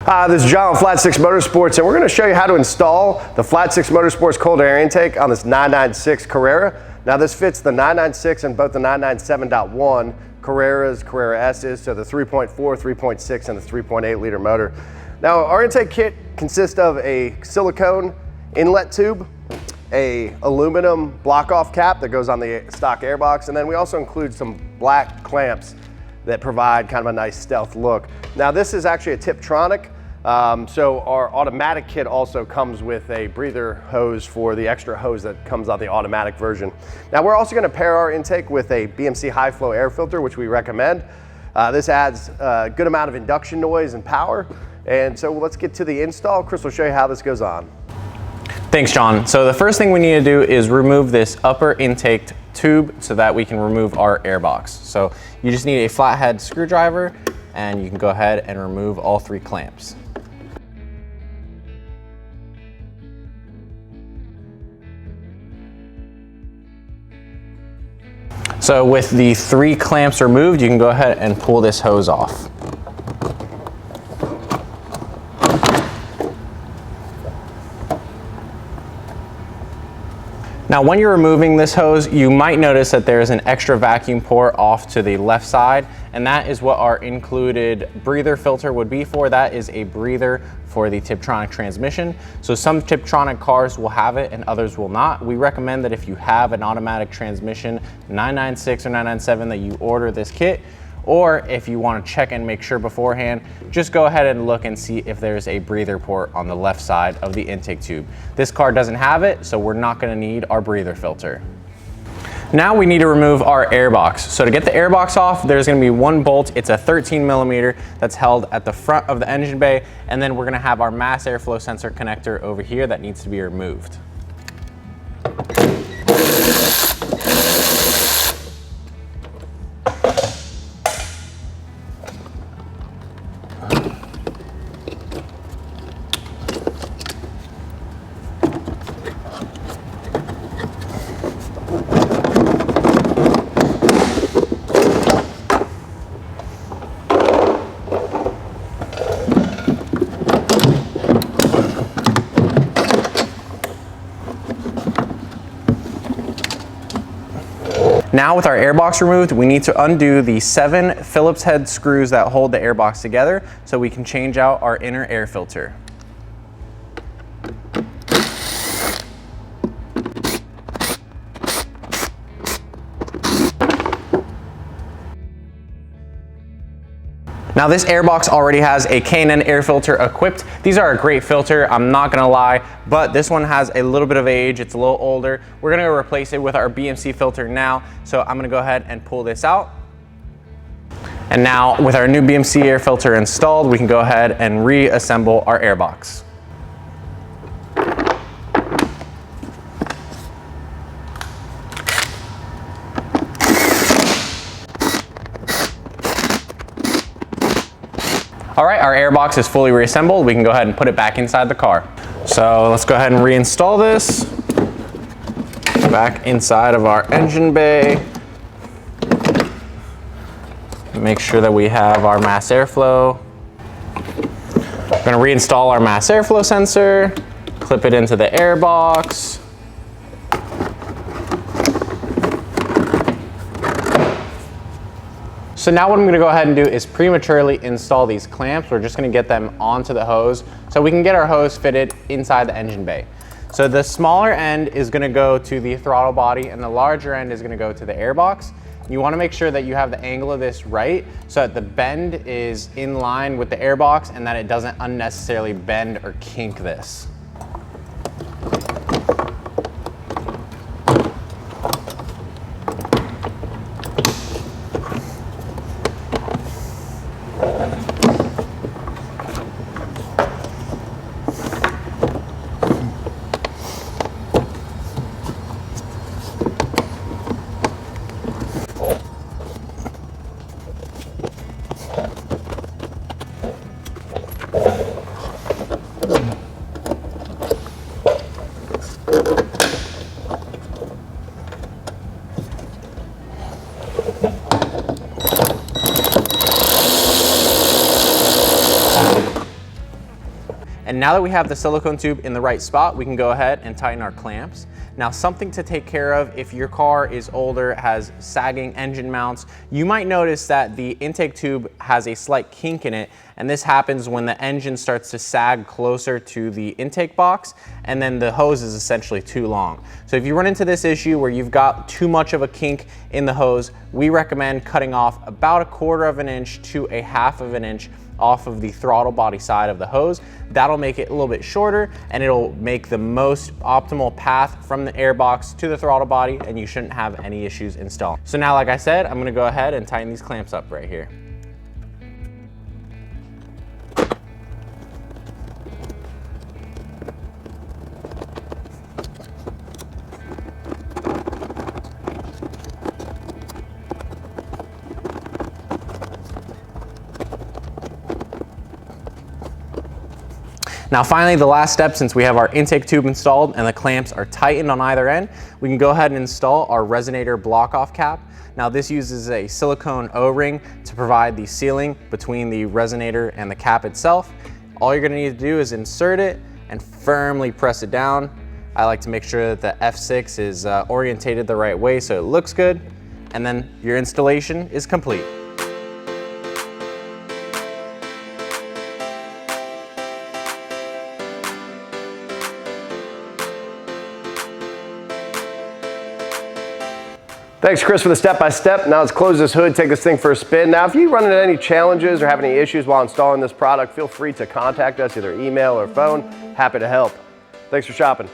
Hi, this is John with Flat 6 Motorsports, and we're going to show you how to install the Flat 6 Motorsports Cold Air Intake on this 996 Carrera. Now this fits the 996 and both the 997.1 Carreras, Carrera S's, so the 3.4, 3.6, and the 3.8 liter motor. Now our intake kit consists of a silicone inlet tube, a aluminum block-off cap that goes on the stock airbox, and then we also include some black clamps that provide kind of a nice stealth look. Now this is actually a Tiptronic, so our automatic kit also comes with a breather hose for the extra hose that comes on the automatic version. Now we're also going to pair our intake with a BMC high flow air filter, which we recommend. This adds a good amount of induction noise and power. And so let's get to the install. Chris will show you how this goes on. Thanks, John. So the first thing we need to do is remove this upper intake tube so that we can remove our airbox. So you just need a flathead screwdriver and you can go ahead and remove all three clamps. So with the three clamps removed, you can go ahead and pull this hose off. Now when you're removing this hose, you might notice that there's an extra vacuum port off to the left side, and that is what our included breather filter would be for. That is a breather for the Tiptronic transmission. So some Tiptronic cars will have it and others will not. We recommend that if you have an automatic transmission, 996 or 997, that you order this kit. Or if you want to check and make sure beforehand, just go ahead and look and see if there's a breather port on the left side of the intake tube. This car doesn't have it, so we're not going to need our breather filter. Now we need to remove our airbox. So to get the airbox off, there's going to be one bolt. It's a 13 millimeter that's held at the front of the engine bay, and then we're going to have our mass airflow sensor connector over here that needs to be removed. Now with our airbox removed, we need to undo the 7 Phillips head screws that hold the airbox together so we can change out our inner air filter. Now this airbox already has a K&N air filter equipped. These are a great filter, I'm not gonna lie, but this one has a little bit of age, it's a little older. We're gonna replace it with our BMC filter now, so I'm gonna go ahead and pull this out. And now with our new BMC air filter installed, we can go ahead and reassemble our airbox. All right, our airbox is fully reassembled. We can go ahead and put it back inside the car. So let's go ahead and reinstall this back inside of our engine bay. Make sure that we have our mass airflow. We're gonna reinstall our mass airflow sensor, clip it into the airbox. So now what I'm gonna go ahead and do is prematurely install these clamps. We're just gonna get them onto the hose so we can get our hose fitted inside the engine bay. So the smaller end is gonna go to the throttle body and the larger end is gonna go to the airbox. You wanna make sure that you have the angle of this right so that the bend is in line with the airbox and that it doesn't unnecessarily bend or kink this. And now that we have the silicone tube in the right spot, we can go ahead and tighten our clamps. Now, something to take care of if your car is older, has sagging engine mounts, you might notice that the intake tube has a slight kink in it, and this happens when the engine starts to sag closer to the intake box, and then the hose is essentially too long. So if you run into this issue where you've got too much of a kink in the hose, we recommend cutting off about 1/4 of an inch to 1/2 of an inch off of the throttle body side of the hose. That'll make it a little bit shorter, and it'll make the most optimal path from the airbox to the throttle body, and you shouldn't have any issues installing. So now, like I said, I'm gonna go ahead and tighten these clamps up right here. Now finally, the last step, since we have our intake tube installed and the clamps are tightened on either end, we can go ahead and install our Resonator block-off cap. Now this uses a silicone O-ring to provide the sealing between the resonator and the cap itself. All you're gonna need to do is insert it and firmly press it down. I like to make sure that the F6 is orientated the right way so it looks good, and then your installation is complete. Thanks, Chris, for the step-by-step. Now let's close this hood, take this thing for a spin. Now, if you run into any challenges or have any issues while installing this product, feel free to contact us, either email or phone. Happy to help. Thanks for shopping.